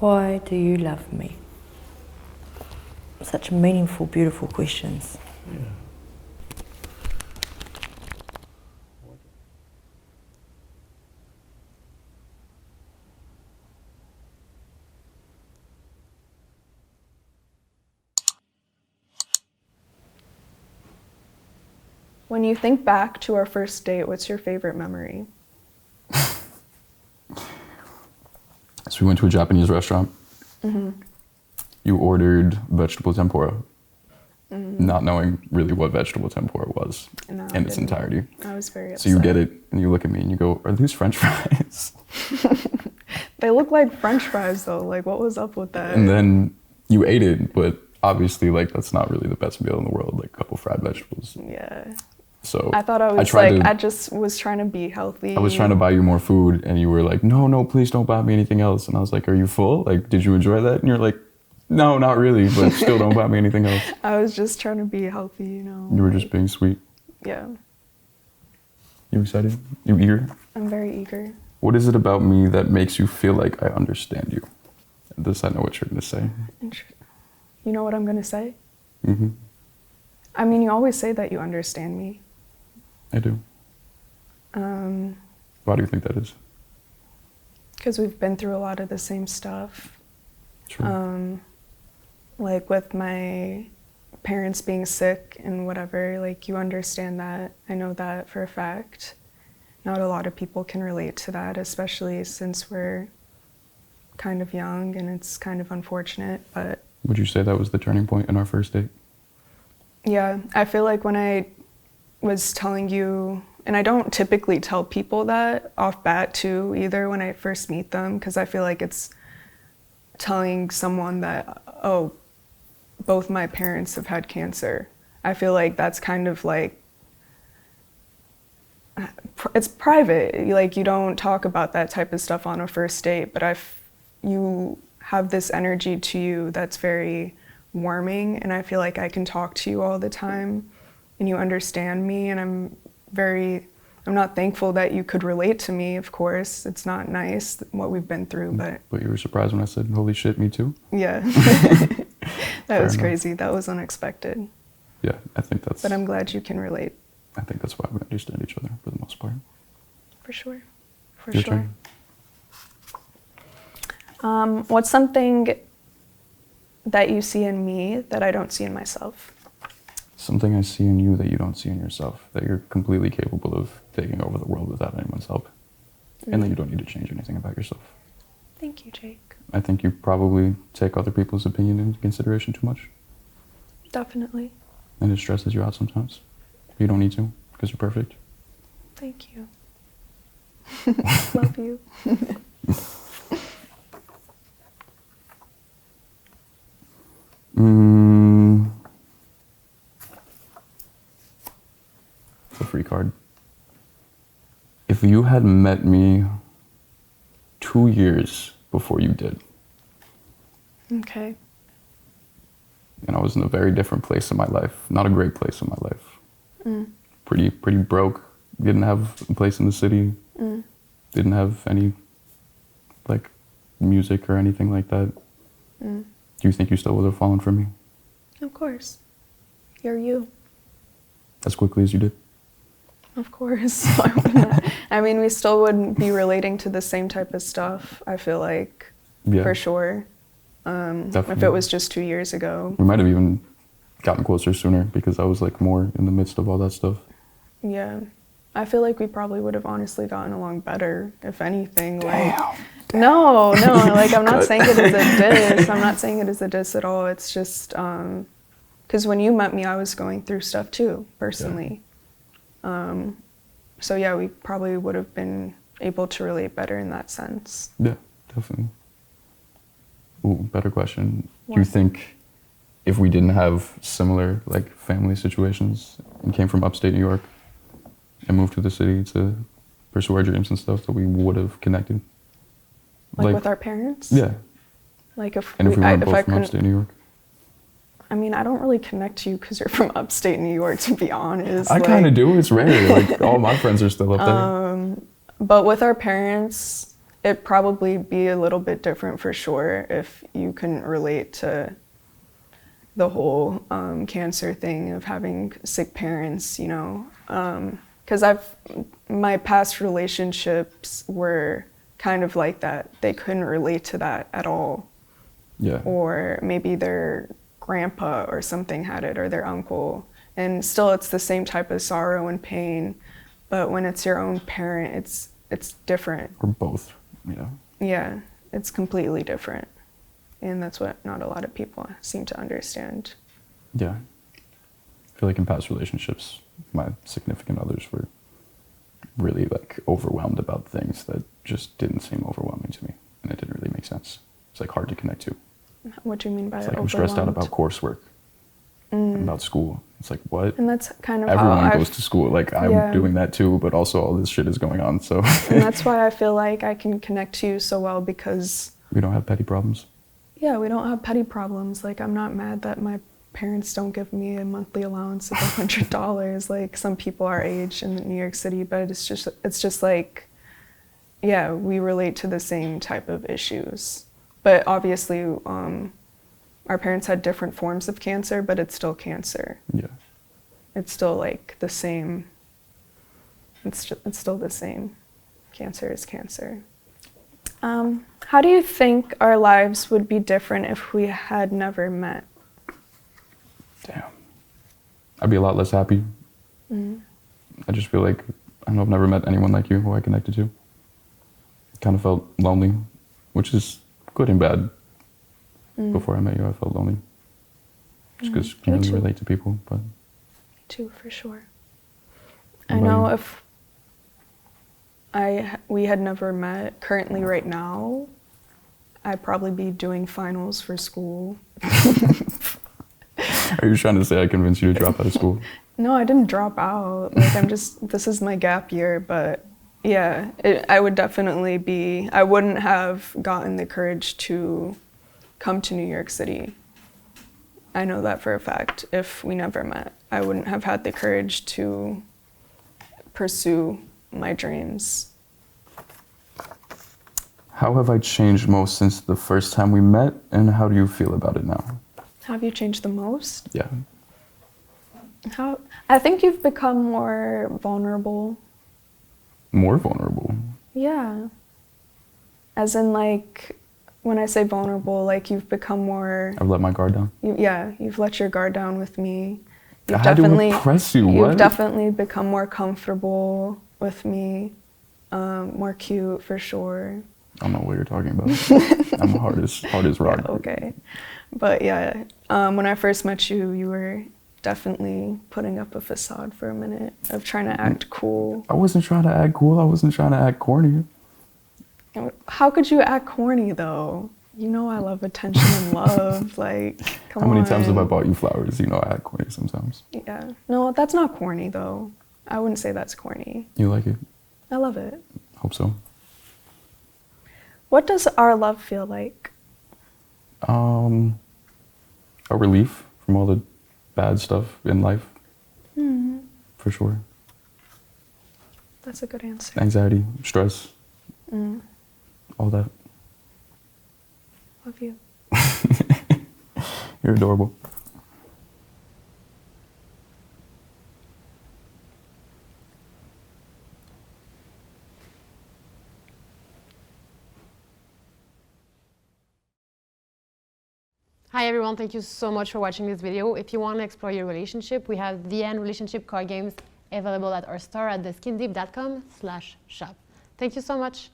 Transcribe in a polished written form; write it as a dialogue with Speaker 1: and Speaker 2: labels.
Speaker 1: Why do you love me? Such meaningful, beautiful questions.
Speaker 2: Yeah.
Speaker 3: When you think back to our first date, what's your favorite memory?
Speaker 2: So we went to a Japanese restaurant.
Speaker 3: Mm-hmm.
Speaker 2: You ordered vegetable tempura,
Speaker 3: Mm-hmm.
Speaker 2: not knowing really what vegetable tempura was
Speaker 3: No,
Speaker 2: in its entirety.
Speaker 3: I was very upset.
Speaker 2: So you get it and you look at me and you go, "Are these French fries?"
Speaker 3: They look like French fries though. Like, what was up with that?
Speaker 2: And then you ate it, but obviously, like, that's not really the best meal in the world, like a couple fried vegetables.
Speaker 3: Yeah.
Speaker 2: So
Speaker 3: I thought I just was trying to be healthy.
Speaker 2: I was trying to buy you more food and you were like, no, please don't buy me anything else. And I was like, are you full? Like, did you enjoy that? And you're like, no, not really, but still don't buy me anything else.
Speaker 3: I was just trying to be healthy, you know.
Speaker 2: You were just being sweet.
Speaker 3: Yeah.
Speaker 2: You excited? You eager?
Speaker 3: I'm very eager.
Speaker 2: What is it about me that makes you feel like I understand you? This, I know what you're going to say.
Speaker 3: You know what I'm going to say?
Speaker 2: Mm-hmm.
Speaker 3: I mean, you always say that you understand me.
Speaker 2: I do. Why do you think that is?
Speaker 3: Because we've been through a lot of the same stuff.
Speaker 2: True.
Speaker 3: Like with my parents being sick and whatever, like you understand that. I know that for a fact. Not a lot of people can relate to that, especially since we're kind of young and it's kind of unfortunate, but...
Speaker 2: Would you say that was the turning point in our first date?
Speaker 3: Yeah, I feel like when I was telling you, and I don't typically tell people that off bat too either when I first meet them, because I feel like it's telling someone that, oh, both my parents have had cancer. I feel like that's kind of like, it's private. Like, you don't talk about that type of stuff on a first date, but you have this energy to you that's very warming, and I feel like I can talk to you all the time and you understand me, and I'm not thankful that you could relate to me, of course. It's not nice what we've been through, but...
Speaker 2: But you were surprised when I said, holy shit, me too?
Speaker 3: Yeah. That was crazy. That was unexpected.
Speaker 2: Yeah, I think that's...
Speaker 3: But I'm glad you can relate.
Speaker 2: I think that's why we understand each other for the most part.
Speaker 3: For sure. For
Speaker 2: Your
Speaker 3: sure.
Speaker 2: turn.
Speaker 3: What's something that you see in me that I don't see in myself?
Speaker 2: Something I see in you that you don't see in yourself, that you're completely capable of taking over the world without anyone's help, and that you don't need to change anything about yourself.
Speaker 3: Thank you, Jake.
Speaker 2: I think you probably take other people's opinion into consideration too much.
Speaker 3: Definitely.
Speaker 2: And it stresses you out sometimes. You don't need to, because you're perfect.
Speaker 3: Thank you. Love you.
Speaker 2: It's a free card. If you had met me 2 years before you did,
Speaker 3: Okay.
Speaker 2: and I was in a very different place in my life, not a great place in my life, pretty broke, didn't have a place in the city, didn't have any like music or anything like that, do you think you still would have fallen for me?
Speaker 3: Of course. You're you.
Speaker 2: As quickly as you did?
Speaker 3: Of course. Why wouldn't I? I mean, we still wouldn't be relating to the same type of stuff, I feel like, for sure. If it was just 2 years ago.
Speaker 2: We might have even gotten closer sooner because I was like more in the midst of all that stuff.
Speaker 3: Yeah. I feel like we probably would have honestly gotten along better, if anything.
Speaker 2: Damn.
Speaker 3: Like, no, like, I'm not saying it as a diss. I'm not saying it as a diss at all. It's just, because when you met me, I was going through stuff too, personally. Yeah. So yeah, we probably would have been able to relate better in that sense.
Speaker 2: Yeah, definitely. Ooh, better question.
Speaker 3: What?
Speaker 2: Do you think if we didn't have similar like family situations and came from upstate New York and moved to the city to pursue our dreams and stuff, that we would have connected?
Speaker 3: Like with our parents?
Speaker 2: Yeah.
Speaker 3: Like if
Speaker 2: we weren't both
Speaker 3: I
Speaker 2: from upstate New York?
Speaker 3: I mean, I don't really connect to you because you're from upstate New York, to be honest.
Speaker 2: I kind of do. It's rare. Like, all my friends are still up there.
Speaker 3: But with our parents, it'd probably be a little bit different for sure if you couldn't relate to the whole cancer thing of having sick parents, you know. Because my past relationships were kind of like that. They couldn't relate to that at all.
Speaker 2: Yeah.
Speaker 3: Or maybe their grandpa or something had it, or their uncle. And still it's the same type of sorrow and pain, but when it's your own parent, it's different.
Speaker 2: Or both, you know.
Speaker 3: Yeah, it's completely different. And that's what not a lot of people seem to understand.
Speaker 2: Yeah. I feel like in past relationships, my significant others were really like overwhelmed about things that just didn't seem overwhelming to me. And it didn't really make sense. It's like hard to connect to.
Speaker 3: What do you mean by
Speaker 2: it's like I'm stressed out about coursework and about school. It's like, what?
Speaker 3: And that's kind of
Speaker 2: everyone goes to school. Like I'm doing that too, but also all this shit is going on. So
Speaker 3: and that's why I feel like I can connect to you so well, because
Speaker 2: we don't have petty problems.
Speaker 3: Yeah, we don't have petty problems. Like, I'm not mad that my parents don't give me a monthly allowance of $100 like some people our age in New York City, but it's just like, yeah, we relate to the same type of issues. But obviously, our parents had different forms of cancer, but it's still cancer.
Speaker 2: Yeah.
Speaker 3: It's still like the same. It's still the same. Cancer is cancer. How do you think our lives would be different if we had never met?
Speaker 2: Damn. I'd be a lot less happy. I just feel like, I don't know, I've never met anyone like you who I connected to. Kind of felt lonely, which is good and bad. Before I met you, I felt lonely. Just because you can't really relate to people. But
Speaker 3: me too, for sure. I know if we had never met, currently right now, I'd probably be doing finals for school.
Speaker 2: Are you trying to say I convinced you to drop out of school?
Speaker 3: No, I didn't drop out. Like, this is my gap year, but yeah, I would definitely be, I wouldn't have gotten the courage to come to New York City. I know that for a fact. If we never met, I wouldn't have had the courage to pursue my dreams.
Speaker 2: How have I changed most since the first time we met, and how do you feel about it now?
Speaker 3: How have you changed the most?
Speaker 2: Yeah.
Speaker 3: I think you've become more vulnerable.
Speaker 2: More vulnerable?
Speaker 3: Yeah. As in, like, when I say vulnerable, like, you've become more...
Speaker 2: I've let my guard down?
Speaker 3: You've let your guard down with me.
Speaker 2: I had to impress you, what?
Speaker 3: You've definitely become more comfortable with me, more cute, for sure.
Speaker 2: I don't know what you're talking about. I'm hard as rock.
Speaker 3: Yeah, okay. But yeah, when I first met you, you were definitely putting up a facade for a minute of trying to act cool.
Speaker 2: I wasn't trying to act cool. I wasn't trying to act corny.
Speaker 3: How could you act corny, though? You know I love attention and love. Like, come on.
Speaker 2: How many times have I bought you flowers? You know I act corny sometimes.
Speaker 3: Yeah. No, that's not corny, though. I wouldn't say that's corny.
Speaker 2: You like it?
Speaker 3: I love it.
Speaker 2: Hope so.
Speaker 3: What does our love feel like?
Speaker 2: A relief from all the bad stuff in life. For sure.
Speaker 3: That's a good answer.
Speaker 2: Anxiety, stress, all that.
Speaker 3: Love you.
Speaker 2: You're adorable.
Speaker 4: Hi everyone, thank you so much for watching this video. If you want to explore your relationship, we have the End Relationship card games available at our store at theskindeep.com/shop. Thank you so much.